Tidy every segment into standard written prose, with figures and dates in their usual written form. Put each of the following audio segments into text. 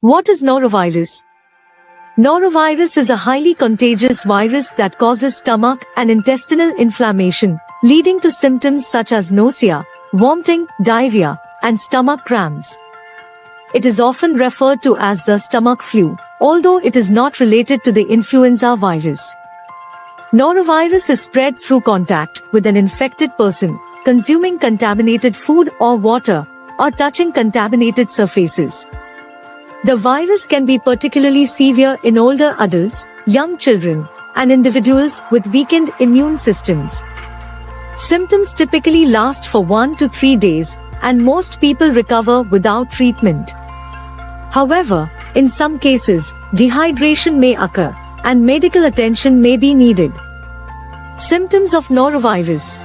What is norovirus? Norovirus is a highly contagious virus that causes stomach and intestinal inflammation, leading to symptoms such as nausea, vomiting, diarrhea, and stomach cramps. It is often referred to as the stomach flu, although it is not related to the influenza virus. Norovirus is spread through contact with an infected person, consuming contaminated food or water, or touching contaminated surfaces. The virus can be particularly severe in older adults, young children, and individuals with weakened immune systems. Symptoms typically last for 1 to 3 days, and most people recover without treatment. However, in some cases, dehydration may occur, and medical attention may be needed. Symptoms of norovirus.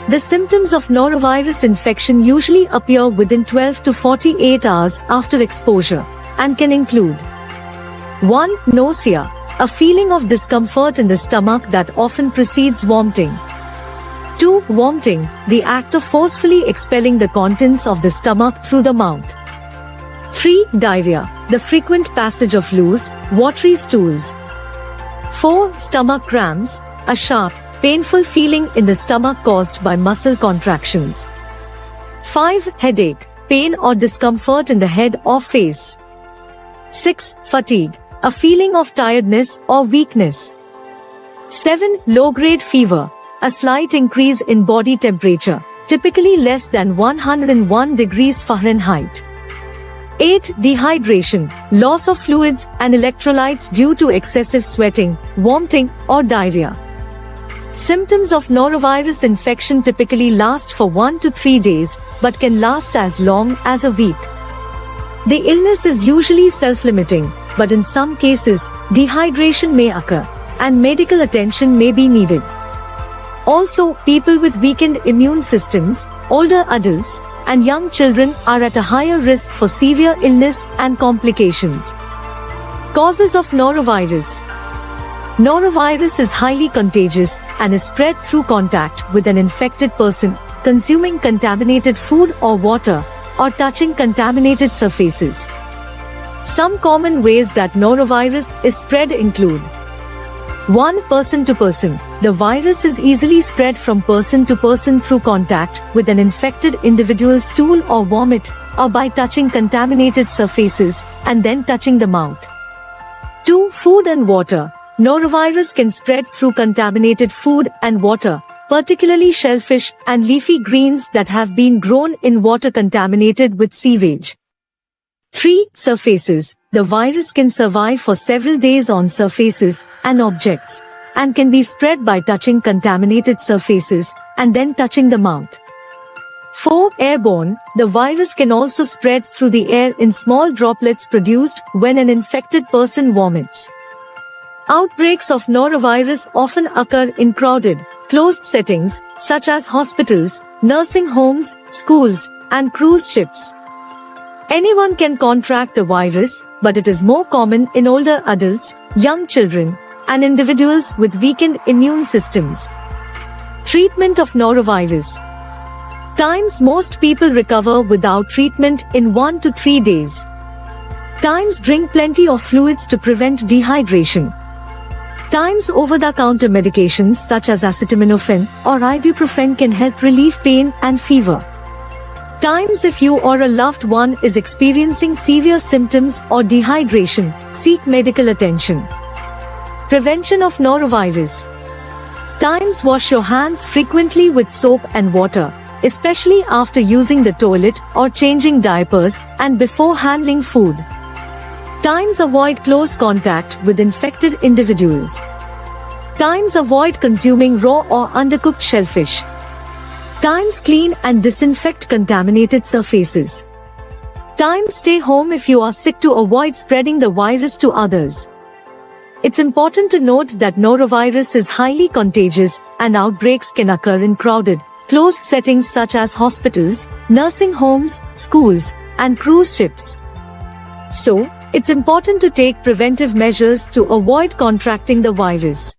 The symptoms of norovirus infection usually appear within 12 to 48 hours after exposure, and can include 1. Nausea, a feeling of discomfort in the stomach that often precedes vomiting. 2. Vomiting, the act of forcefully expelling the contents of the stomach through the mouth. 3. Diarrhea, the frequent passage of loose, watery stools. 4. Stomach cramps, a sharp, painful feeling in the stomach caused by muscle contractions. 5. Headache, pain or discomfort in the head or face. 6. Fatigue, a feeling of tiredness or weakness. 7. Low-grade fever, a slight increase in body temperature, typically less than 101 degrees Fahrenheit. 8. Dehydration, loss of fluids and electrolytes due to excessive sweating, vomiting, or diarrhea. Symptoms of norovirus infection typically last for 1 to 3 days, but can last as long as a week. The illness is usually self-limiting, but in some cases, dehydration may occur, and medical attention may be needed. Also, people with weakened immune systems, older adults, and young children are at a higher risk for severe illness and complications. Causes of norovirus. Norovirus is highly contagious and is spread through contact with an infected person, consuming contaminated food or water, or touching contaminated surfaces. Some common ways that norovirus is spread include 1. Person to person. The virus is easily spread from person to person through contact with an infected individual's stool or vomit, or by touching contaminated surfaces and then touching the mouth. 2. Food and water. Norovirus can spread through contaminated food and water, particularly shellfish and leafy greens that have been grown in water contaminated with sewage. 3. Surfaces. The virus can survive for several days on surfaces and objects, and can be spread by touching contaminated surfaces and then touching the mouth. 4. Airborne. The virus can also spread through the air in small droplets produced when an infected person vomits. Outbreaks of norovirus often occur in crowded, closed settings, such as hospitals, nursing homes, schools, and cruise ships. Anyone can contract the virus, but it is more common in older adults, young children, and individuals with weakened immune systems. Treatment of norovirus. Times most people recover without treatment in 1 to 3 days. Times drink plenty of fluids to prevent dehydration. Times over-the-counter medications such as acetaminophen or ibuprofen can help relieve pain and fever. Times if you or a loved one is experiencing severe symptoms or dehydration, seek medical attention. Prevention of norovirus. Times wash your hands frequently with soap and water, especially after using the toilet or changing diapers, and before handling food. Times avoid close contact with infected individuals. Times avoid consuming raw or undercooked shellfish. Times clean and disinfect contaminated surfaces. Times stay home if you are sick to avoid spreading the virus to others. It's important to note that norovirus is highly contagious and outbreaks can occur in crowded, closed settings such as hospitals, nursing homes, schools, and cruise ships. So, it's important to take preventive measures to avoid contracting the virus.